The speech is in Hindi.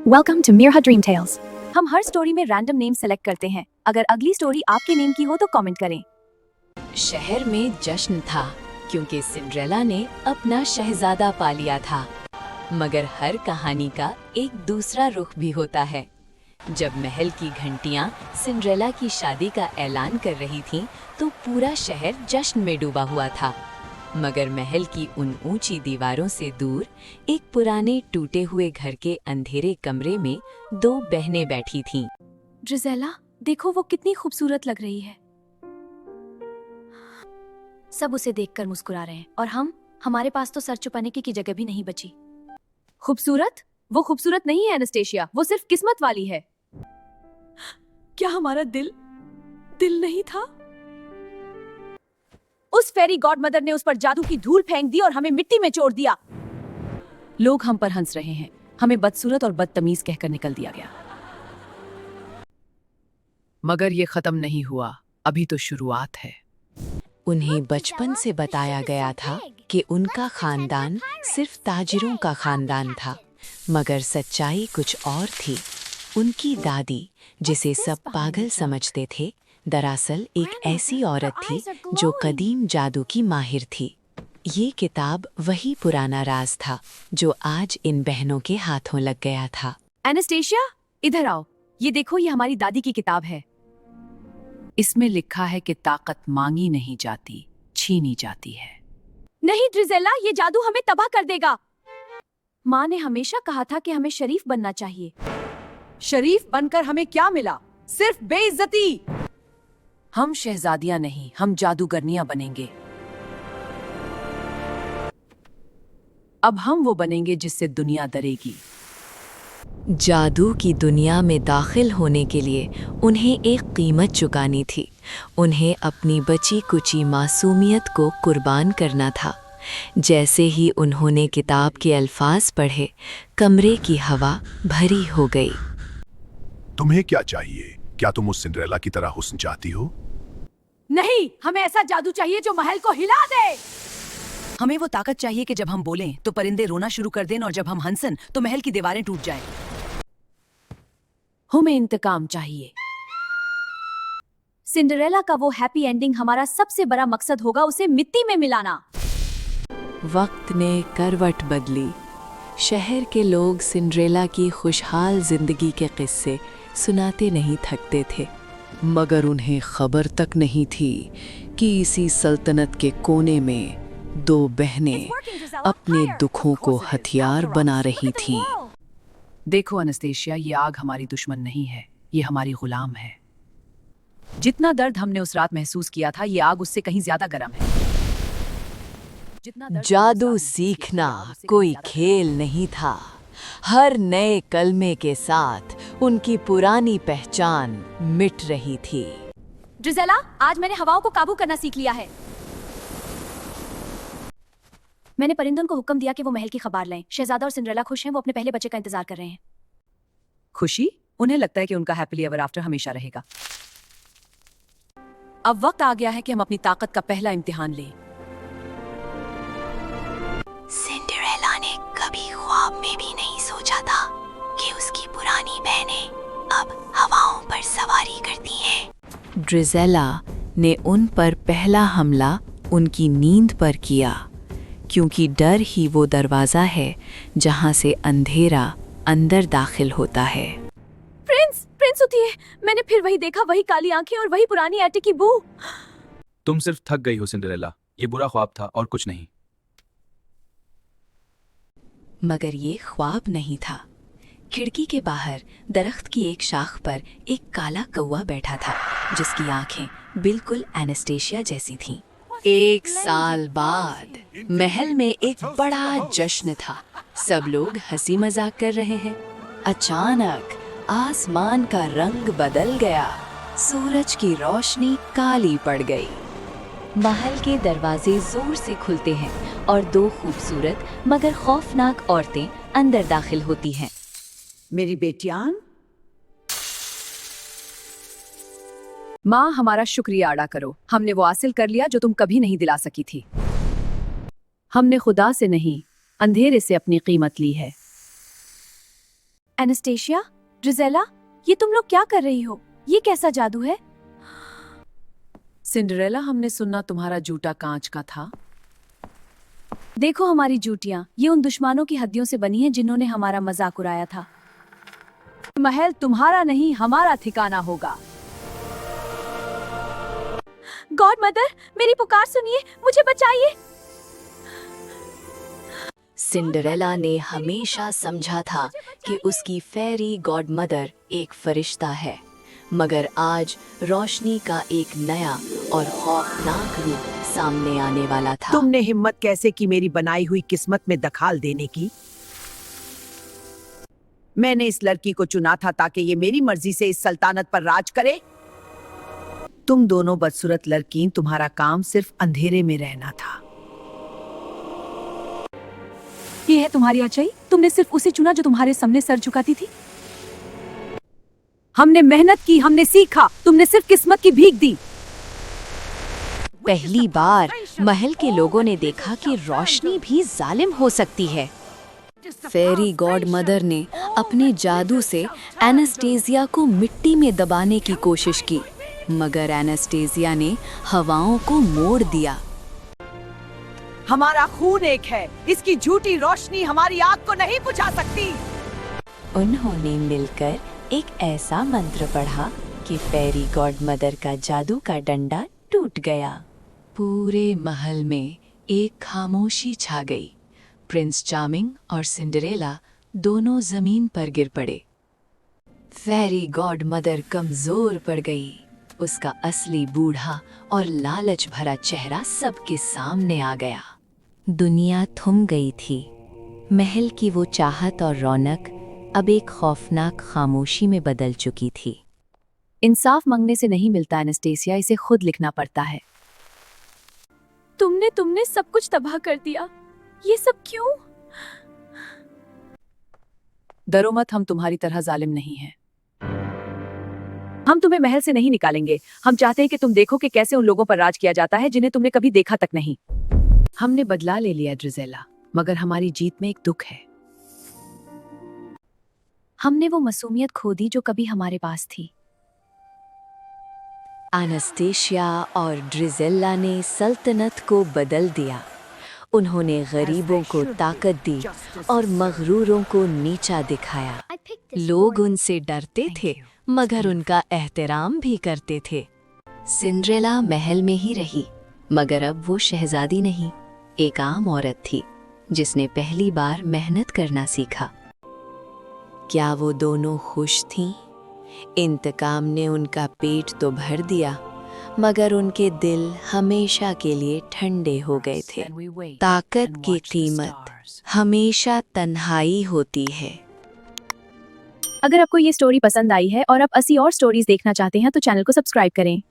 Welcome to Mirha Dream Tales. हम हर स्टोरी में रैंडम नेम सेलेक्ट करते हैं। अगर अगली स्टोरी आपके नेम की हो तो कमेंट करें। शहर में जश्न था क्योंकि सिंड्रेला ने अपना शहजादा पा लिया था। मगर हर कहानी का एक दूसरा रुख भी होता है। जब महल की घंटियां सिंड्रेला की शादी का ऐलान कर रही थीं, तो पूरा शहर जश्न में डूबा हुआ था। मगर महल की उन ऊंची दीवारों से दूर एक पुराने टूटे हुए घर के अंधेरे कमरे में दो बहनें बैठी थीं। ड्रिजेला, देखो वो कितनी खूबसूरत लग रही है। सब उसे देखकर मुस्कुरा रहे हैं और हमारे पास तो सर छुपाने की जगह भी नहीं बची। खूबसूरत? वो खूबसूरत नहीं है एनास्टेशिया, वो सिर्फ किस्मत वाली है। क्या हमारा दिल नहीं था? उस फेरी गॉडमदर ने उस पर जादू की धूल फेंक दी और हमें मिट्टी में चोर दिया। लोग हम पर हंस रहे हैं। हमें बदसूरत और बदतमीज कहकर निकल दिया गया। मगर ये खत्म नहीं हुआ, अभी तो शुरुआत है। उन्हें बचपन से बताया गया था कि उनका खानदान सिर्फ ताजिरों का खानदान था, मगर सच्चाई कुछ और थी। उनकी दादी, जिसे सब पागल समझते थे, दरअसल एक ऐसी औरत थी जो कदीम जादू की माहिर थी। ये किताब वही पुराना राज था जो आज इन बहनों के हाथों लग गया था। एनास्टेशिया, इधर आओ। ये देखो, ये हमारी दादी की किताब है। इसमें लिखा है कि ताकत मांगी नहीं जाती, छीनी जाती है। नहीं ड्रिजेला, ये जादू हमें तबाह कर देगा। माँ ने हमेशा कहा था कि हमें शरीफ बनना चाहिए। शरीफ बनकर हमें क्या मिला? सिर्फ बेइज्जती। हम शहजादियां नहीं, हम जादूगरनियां बनेंगे। अब हम वो बनेंगे जिससे दुनिया डरेगी। जादू की दुनिया में दाखिल होने के लिए उन्हें एक कीमत चुकानी थी। उन्हें अपनी बची कुची मासूमियत को कुर्बान करना था। जैसे ही उन्होंने किताब के अल्फाज पढ़े, कमरे की हवा भरी हो गई। तुम्हें क्या चाहिए? क्या तुम उस सिंड्रेला की तरह हुस्न चाहती हो? नहीं, हमें ऐसा जादू चाहिए जो महल को हिला दे। हमें वो ताकत चाहिए कि जब हम बोलें तो परिंदे रोना शुरू कर दें और जब हम हंसन तो महल की दीवारें टूट जाएं। हमें इंतकाम चाहिए। सिंड्रेला का वो हैप्पी एंडिंग हमारा सबसे बड़ा मकसद होगा, उसे मिट्टी में मिलाना। वक्त ने करवट बदली। शहर के लोग सिंड्रेला की खुशहाल जिंदगी के किस्से सुनाते नहीं थकते थे, मगर उन्हें खबर तक नहीं थी कि इसी सल्तनत के कोने में दो बहनें अपने दुखों को हथियार बना रही थीं। देखो एनास्टेशिया, ये आग हमारी दुश्मन नहीं है, ये हमारी गुलाम है। जितना दर्द हमने उस रात महसूस किया था, ये आग उससे कहीं ज्यादा गर्म है। जादू सीखना कोई खेल नहीं था। हर नए कलमे के साथ उनकी पुरानी पहचान मिट रही थी। ड्रिजेला, आज मैंने हवाओं को काबू करना सीख लिया है। मैंने परिंदों को हुक्म दिया कि वो महल की खबर लें। शहजादा और सिंड्रेला खुश हैं, वो अपने पहले बच्चे का इंतजार कर रहे हैं। खुशी? उन्हें लगता है कि उनका हैप्पीली एवर आफ्टर हमेशा रहेगा। अब वक्त आ गया है कि हम अपनी ताकत का पहला इम्तिहान लें। सिंड्रेला ने कभी ख्वाब में भी नहीं सोचा था कि उसकी पुरानी बहनें अब हवाओं पर सवारी करती हैं। ड्रिजेला ने उन पर पहला हमला उनकी नींद पर किया, क्योंकि डर ही वो दरवाजा है जहां से अंधेरा अंदर दाखिल होता है। प्रिंस उठिए। मैंने फिर वही देखा, वही काली आंखें और वही पुरानी एटी की बू। तुम सिर्फ थक गई हो सिंड्रेला, ये बुरा ख्वाब था और कुछ नहीं। मगर ये ख्वाब नहीं था। खिड़की के बाहर दरख्त की एक शाख पर एक काला कौवा बैठा था, जिसकी आंखें बिल्कुल एनास्टेशिया जैसी थीं। 1 साल बाद महल में एक बड़ा जश्न था। सब लोग हंसी मजाक कर रहे हैं। अचानक आसमान का रंग बदल गया। सूरज की रोशनी काली पड़ गई। महल के दरवाजे जोर से खुलते हैं और दो खूबसूरत मगर खौफनाक औरतें अंदर दाखिल होती हैं। मेरी बेटियान, माँ, हमारा शुक्रिया अदा करो। हमने वो हासिल कर लिया जो तुम कभी नहीं दिला सकी थी। हमने खुदा से नहीं, अंधेरे से अपनी कीमत ली है। एनास्टेशिया, ड्रिजेला, ये तुम लोग क्या कर रही हो? ये कैसा जादू है? सिंड्रेला, हमने सुना तुम्हारा जूता कांच का था। देखो हमारी जूतियां, ये उन दुश्मनों की हड्डियों से बनी है जिन्होंने हमारा मजाक उड़ाया था। महल तुम्हारा नहीं, हमारा ठिकाना होगा। गॉड मदर, मेरी पुकार सुनिए, मुझे बचाइए। सिंड्रेला ने हमेशा समझा था कि उसकी फेरी गॉड मदर एक फरिश्ता है, मगर आज रोशनी का एक नया और खौफनाक रूप सामने आने वाला था। तुमने हिम्मत कैसे की मेरी बनाई हुई किस्मत में दखल देने की? मैंने इस लड़की को चुना था ताकि ये मेरी मर्जी से इस सल्तनत पर राज करे। तुम दोनों बदसूरत लड़की, तुम्हारा काम सिर्फ अंधेरे में रहना था। ये है तुम्हारी अच्छाई? तुमने सिर्फ उसे चुना जो तुम्हारे सामने सर झुकाती थी। हमने मेहनत की, हमने सीखा, तुमने सिर्फ किस्मत की भीख दी। पहली बार महल के लोगों ने देखा कि रोशनी भी जालिम हो सकती है। फेरी गॉड मदर ने अपने जादू से एनास्टेसिया को मिट्टी में दबाने की कोशिश की, मगर एनास्टेसिया ने हवाओं को मोड़ दिया। हमारा खून एक है, इसकी झूठी रोशनी हमारी आग को नहीं बुझा सकती। उन्होंने मिलकर एक ऐसा मंत्र पढ़ा कि फेरी गॉड मदर का जादू का डंडा टूट गया। पूरे महल में एक खामोशी छा गई। प्रिंस चार्मिंग और सिंड्रेला दोनों जमीन पर गिर पड़े। फेरी गॉड मदर कमजोर पड़ गई। उसका असली बूढ़ा और लालच भरा चेहरा सबके सामने आ गया। दुनिया थम गई थी। महल की वो चाहत और रौनक अब एक खौफनाक खामोशी में बदल चुकी थी। इंसाफ मांगने से नहीं मिलता एनास्टेसिया, इसे खुद लिखना पड़ता है। तुमने सब कुछ तबाह कर दिया। ये सब क्यों? डरो मत, हम तुम्हारी तरह जालिम नहीं हैं। हम तुम्हें महल से नहीं निकालेंगे। हम चाहते हैं कि तुम देखो कि कैसे उन लोगों पर राज किया जाता है जिन्हें तुमने कभी देखा तक नहीं। हमने बदला ले लिया ड्रिजेला, मगर हमारी जीत में एक दुख है। हमने वो मासूमियत खो दी जो कभी हमारे पास थी। एनास्टेशिया और ड्रिजेला ने सल्तनत को बदल दिया। उन्होंने गरीबों को ताकत दी और मगरूरों को नीचा दिखाया। लोग उनसे डरते थे, मगर उनका एहतराम भी करते थे। सिंड्रेला महल में ही रही, मगर अब वो शहजादी नहीं, एक आम औरत थी जिसने पहली बार मेहनत करना सीखा। क्या वो दोनों खुश थीं? इंतकाम ने उनका पेट तो भर दिया, मगर उनके दिल हमेशा के लिए ठंडे हो गए थे। ताकत की कीमत हमेशा तन्हाई होती है। अगर आपको ये स्टोरी पसंद आई है और आप 80 और स्टोरीज देखना चाहते हैं तो चैनल को सब्सक्राइब करें।